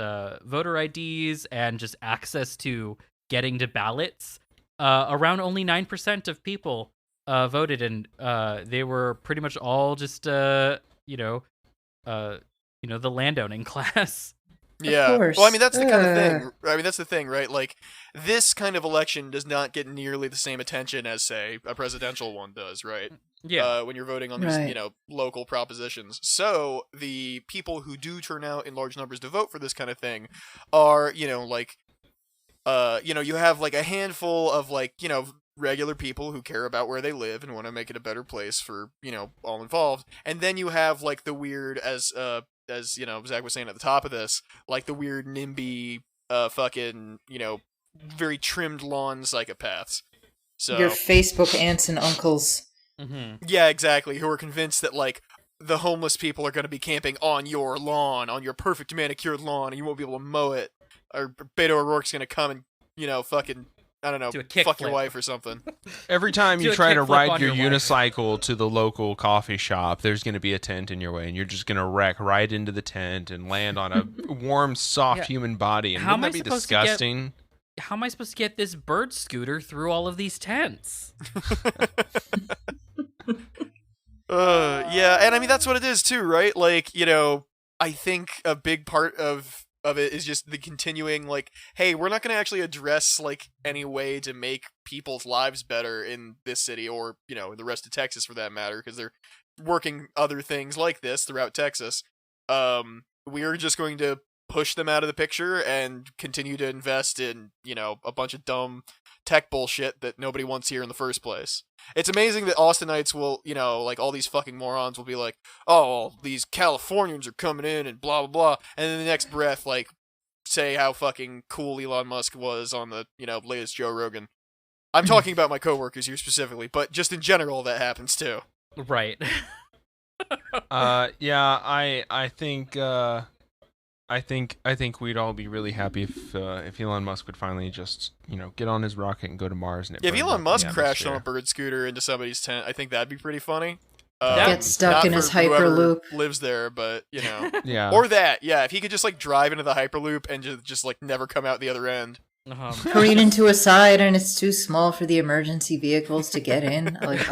voter IDs and just access to getting to ballots, around only 9% of people voted, and they were pretty much all just the landowning class. Yeah. Well, I mean, that's the kind of thing. I mean, that's the thing, right? Like, this kind of election does not get nearly the same attention as, say, a presidential one does, right? Yeah. When you're voting on these, local propositions. So the people who do turn out in large numbers to vote for this kind of thing are, you have like a handful of like, regular people who care about where they live and want to make it a better place for, all involved. And then you have like the weird, as Zach was saying at the top of this, like the weird NIMBY fucking, very trimmed lawn psychopaths. So Your Facebook aunts and uncles. Mm-hmm. Yeah, exactly, who are convinced that like the homeless people are going to be camping on your lawn, on your perfect manicured lawn, and you won't be able to mow it. Or Beto O'Rourke's going to come and fucking, I don't know, fuck your wife or something. Every time you try to ride your unicycle to the local coffee shop, there's going to be a tent in your way, and you're just going to wreck right into the tent and land on a warm, soft human body. And wouldn't that be disgusting? How am I supposed to get this bird scooter through all of these tents? Yeah, and I mean, that's what it is too, right? Like, I think a big part of it is just the continuing, like, hey, we're not going to actually address, like, any way to make people's lives better in this city or, the rest of Texas for that matter, because they're working other things like this throughout Texas. We're just going to push them out of the picture and continue to invest in, a bunch of dumb tech bullshit that nobody wants here in the first place. It's amazing that Austinites will, like all these fucking morons will be like, oh, these Californians are coming in and blah, blah, blah. And then the next breath, like, say how fucking cool Elon Musk was on the, latest Joe Rogan. I'm talking about my coworkers here specifically, but just in general, that happens too. Right. Yeah, I think we'd all be really happy if Elon Musk would finally just get on his rocket and go to Mars. And if Elon Musk crashed on a bird scooter into somebody's tent, I think that'd be pretty funny. Get stuck in his Hyperloop. Lives there, but yeah. Or that, yeah. If he could just like drive into the Hyperloop and just like never come out the other end. Careen into a side, and it's too small for the emergency vehicles to get in. Like,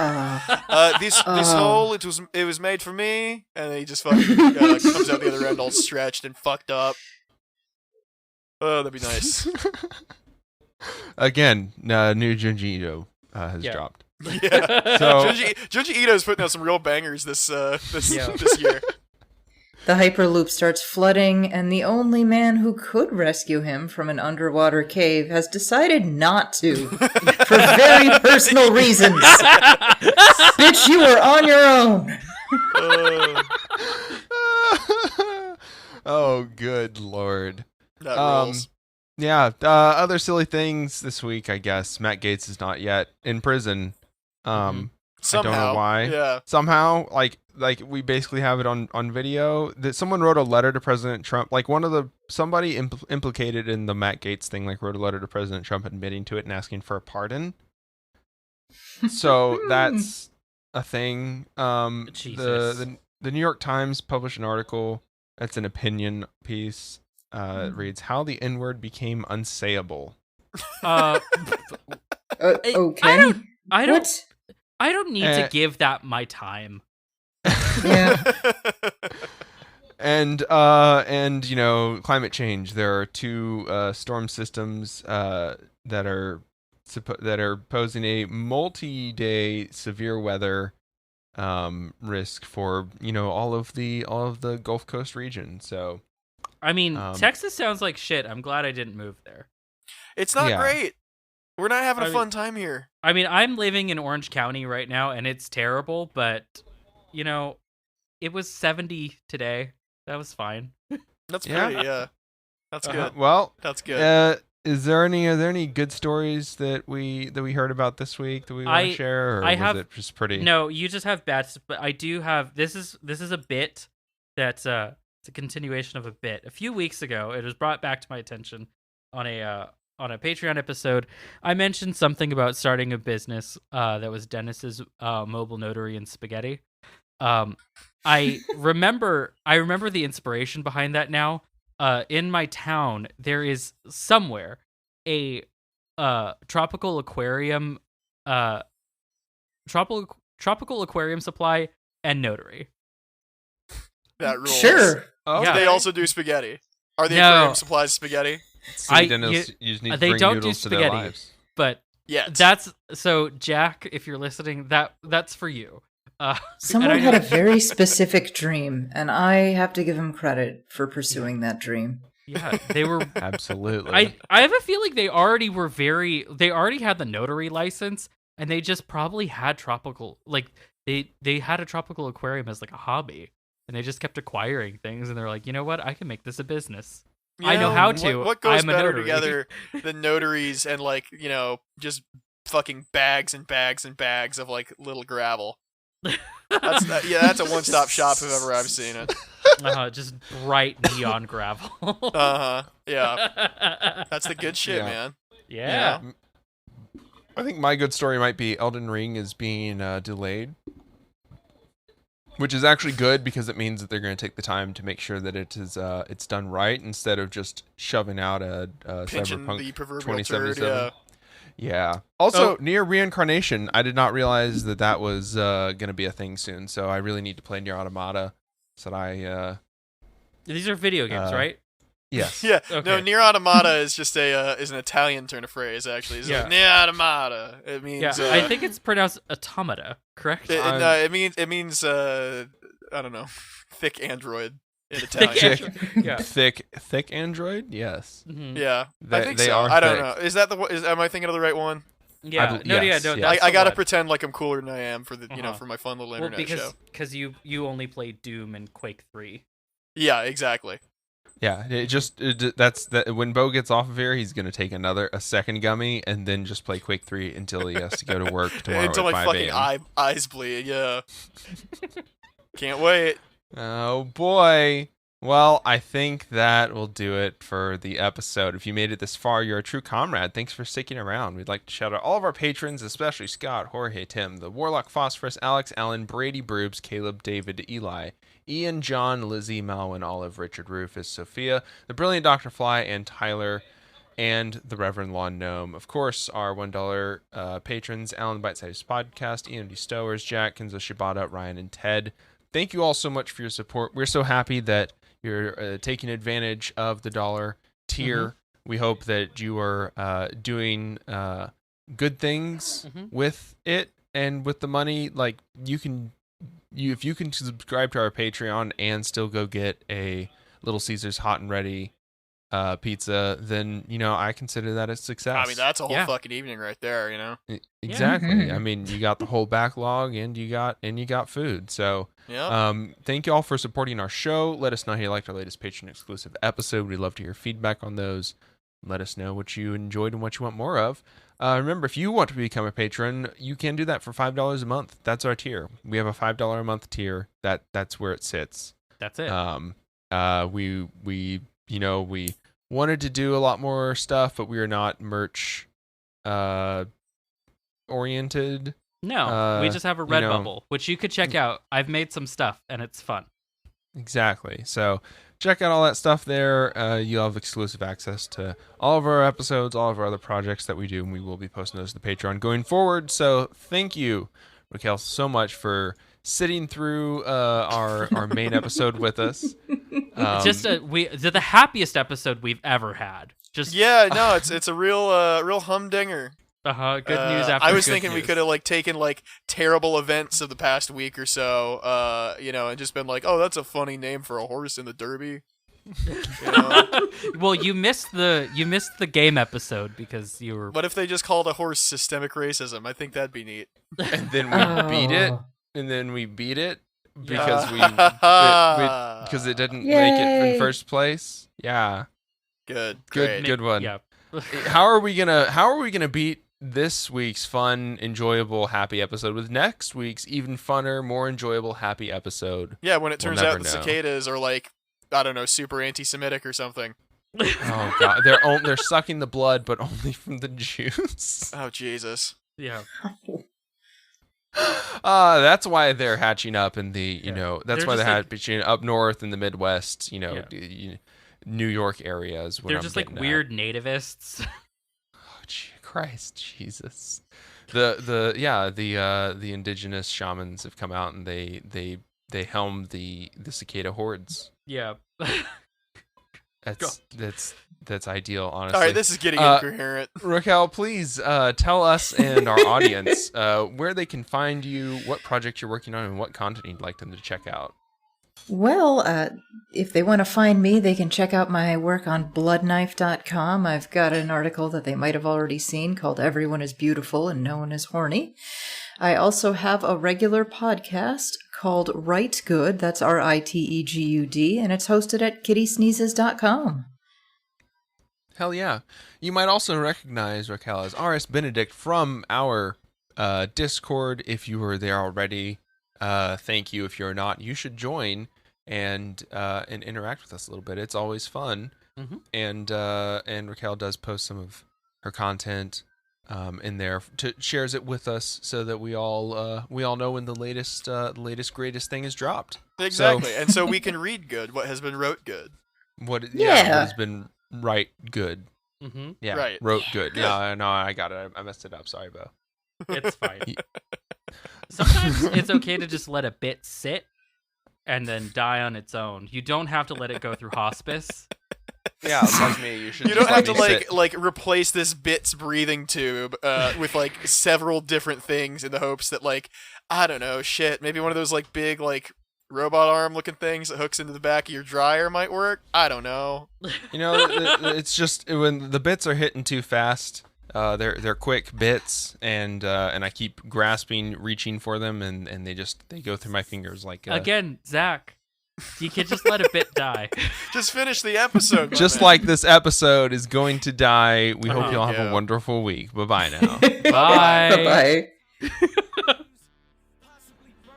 this hole, it was made for me, and then he just fucking comes out the other end all stretched and fucked up. Oh, that'd be nice. Again, new Junji Ito has dropped. Yeah, so Junji Ito's putting out some real bangers this year. The Hyperloop starts flooding, and the only man who could rescue him from an underwater cave has decided not to, for very personal reasons. Bitch, you are on your own. Oh, good lord. That rules. Yeah, other silly things this week, I guess. Matt Gaetz is not yet in prison. Somehow, I don't know why. Yeah. Somehow, like we basically have it on video that someone wrote a letter to President Trump. Like somebody implicated in the Matt Gaetz thing, like wrote a letter to President Trump admitting to it and asking for a pardon. So that's a thing. Jesus. The New York Times published an article. That's an opinion piece. It reads, "How the N-word became unsayable." Okay. I don't need to give that my time. Yeah. And climate change. There are two storm systems that are posing a multi-day severe weather risk for all of the Gulf Coast region. So, I mean, Texas sounds like shit. I'm glad I didn't move there. It's not great. We're not having a fun time here. I mean, I'm living in Orange County right now, and it's terrible, but, it was 70 today. That was fine. That's pretty, yeah. That's good. Well, that's good. Are there any good stories that we heard about this week that we want to share, or was it just pretty? No, you just have bad, but I do have, this is a bit that's, it's a continuation of a bit. A few weeks ago, it was brought back to my attention on a Patreon episode. I mentioned something about starting a business that was Dennis's mobile notary and spaghetti. I remember the inspiration behind that now. In my town, there is somewhere a tropical aquarium supply and notary. That rules. Sure. Oh, Do they also do spaghetti? Are the aquarium supplies spaghetti? You just need to they bring don't do noodles to spaghetti, their lives. but Yeah. that's so Jack. If you're listening, that's for you. Someone had a very specific dream, and I have to give him credit for pursuing that dream. Yeah, they were. Absolutely. I have a feeling they already had the notary license, and they just probably had tropical, like they had a tropical aquarium as like a hobby, and they just kept acquiring things, and they're like, you know what, I can make this a business. I know how to. What goes I'm a better notary. together than notaries and like, just fucking bags and bags and bags of like little gravel? That's a one-stop shop if ever I've seen it. Just bright neon gravel. Yeah. That's the good shit, man. Yeah. I think my good story might be Elden Ring is being delayed, which is actually good because it means that they're going to take the time to make sure that it's done right instead of just shoving out a Pinching Cyberpunk the proverbial 2077. turd, Yeah. Also, Nier Reincarnation. I did not realize that was going to be a thing soon, so I really need to play Nier Automata. So that I. These are video games, right? Yes. Yeah. Okay. No, Nier Automata is just is an Italian turn of phrase. Actually, it's like, Nier Automata. It means. Yeah, I think it's pronounced automata. Correct? It means I don't know, thick android in Italian. Thick Android. Yes. Mm-hmm. Yeah, They, I think they so. are I don't thick. know. Is that am I thinking of the right one? Yeah. No. yes, That's I the gotta one. pretend like I'm cooler than I am for the for my fun little Well, internet show. because you only played Doom and Quake 3. Yeah, exactly. Yeah. That's that. When Bo gets off of here, he's gonna take a second gummy and then just play Quake 3 until he has to go to work tomorrow Until at my 5 fucking a.m. eyes bleed. Yeah. Can't wait. Oh boy. Well, I think that will do it for the episode. If you made it this far, you're a true comrade. Thanks for sticking around. We'd like to shout out all of our patrons, especially Scott, Jorge, Tim, the Warlock, Phosphorus, Alex, Alan, Brady, Broobs, Caleb, David, Eli, Ian, John, Lizzie, Malwin, Olive, Richard, Rufus, Sophia, the Brilliant Dr. Fly, and Tyler, and the Reverend Lawn Gnome. Of course, our $1 patrons, Alan, Bite Size Podcast, Ian D. Stowers, Jack, Kenzo Shibata, Ryan, and Ted. Thank you all so much for your support. We're so happy that you're taking advantage of the $1 tier. Mm-hmm. We hope that you are doing good things with it and with the money. Like if you can subscribe to our Patreon and still go get a Little Caesars hot and ready pizza, then I consider that a success. I mean, that's a whole fucking evening right there. Exactly. I mean, you got the whole backlog and you got food. So thank you all for supporting our show. Let us know how you liked our latest Patreon exclusive episode. We'd love to hear feedback on those. Let us know what you enjoyed and what you want more of. Remember, if you want to become a patron, you can do that for $5 a month. That's our tier. We have a $5 a month tier. That's where it sits. That's it. We wanted to do a lot more stuff, but we are not merch oriented. No, we just have a Redbubble, which you could check out. I've made some stuff, and it's fun. Exactly. So check out all that stuff there. You'll have exclusive access to all of our episodes, all of our other projects that we do, and we will be posting those to the Patreon going forward. So thank you, Raquel, so much for sitting through our main episode with us. The happiest episode we've ever had. It's a real humdinger. Good news after I was good thinking news. we could have taken terrible events of the past week or so, and just been like, oh, that's a funny name for a horse in the Derby. Well, you missed the game episode because you were. What if they just called a horse systemic racism? I think that'd be neat. And then we beat it. Because because it didn't make it in first place. Yeah. Good one. Yeah. How are we gonna beat this week's fun, enjoyable, happy episode with next week's even funner, more enjoyable, happy episode? Yeah, when it turns out the cicadas are I don't know, super anti-Semitic or something. Oh god, they're sucking the blood, but only from the juice. Oh Jesus. Yeah. That's why they're hatching up in the that's why they're hatching up north in the Midwest, New York areas. They're just weird nativists. Oh, Christ, Jesus! The indigenous shamans have come out and they helm the cicada hordes. Yeah. That's ideal, honestly. All right, this is getting incoherent. Raquel, please tell us and our audience where they can find you, what project you're working on, and what content you'd like them to check out. Well, if they want to find me, they can check out my work on bloodknife.com. I've got an article that they might have already seen called Everyone is Beautiful and No One is Horny. I also have a regular podcast called Write Good, that's RITEGUD, and it's hosted at kittysneezes.com. Hell yeah. You might also recognize Raquel as R.S. Benedict from our Discord. If you were there already, thank you. If you're not, you should join and interact with us a little bit. It's always fun. Mm-hmm. And Raquel does post some of her content in there, shares it with us so that we all know when the latest greatest thing is dropped. Exactly, and so we can read good what has been wrote good. What has been right good. Mm-hmm. Yeah, right. Wrote good. Yeah, no, I got it. I messed it up. Sorry, Bo. It's fine. Sometimes it's okay to just let a bit sit and then die on its own. You don't have to let it go through hospice. Yeah, like me. You don't have to like replace this bit's breathing tube with like several different things in the hopes that like I don't know, maybe one of those like big like robot arm looking things that hooks into the back of your dryer might work. I don't know. You know, it's just when the bits are hitting too fast. They're quick bits, and I keep reaching for them, and they go through my fingers like again, Zach. You can just let a bit die. Just finish the episode. Just like this episode is going to die. We hope you all have a wonderful week. Bye-bye now. Bye. Bye-bye.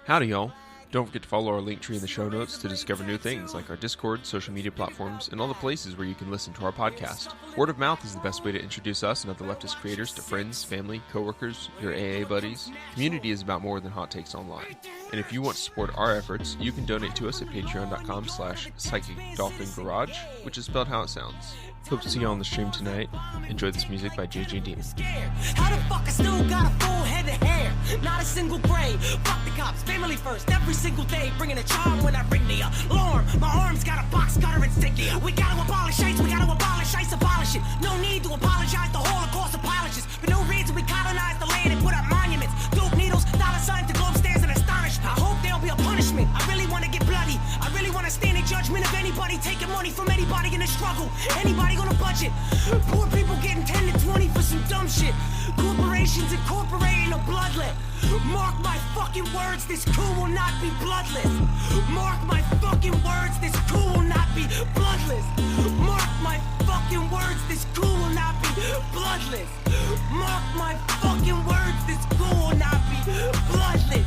Howdy, y'all. Don't forget to follow our link tree in the show notes to discover new things like our Discord, social media platforms, and all the places where you can listen to our podcast. Word of mouth is the best way to introduce us and other leftist creators to friends, family, coworkers, your AA buddies. Community is about more than hot takes online. And if you want to support our efforts, you can donate to us at patreon.com/Psychic Dolphin Garage, which is spelled how it sounds. Hope to see you on the stream tonight. Enjoy this music by JJD. How the fuck I still got a full head of hair? Not a single gray. Fuck the cops, family first, every single day. Bringing a charm when I ring the alarm. My arms got a box cutter insignia. We gotta abolish ICE, abolish it. No need to apologize, the Holocaust apologists. For no reason we colonized the land and put up monuments. Dope needles, dollar signs, the globe stares in astonishment. I hope there'll be a punishment. I really wanna get bloody. I really wanna stand in judgment of anybody taking money from anybody in the struggle. Anybody on a budget. Poor people getting 10 to 20 for some dumb shit. Corporations incorporating a bloodlet. Mark my fucking words, this coup will not be bloodless. Mark my fucking words, this coup will not be bloodless. Mark my fucking words, this coup will not be bloodless. Mark my fucking words, this coup will not be bloodless.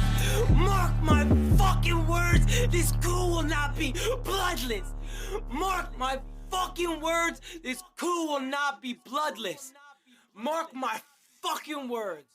Mark my fucking words, this coup will not be bloodless. Mark my fucking words, this coup will not be bloodless. Mark my fucking words.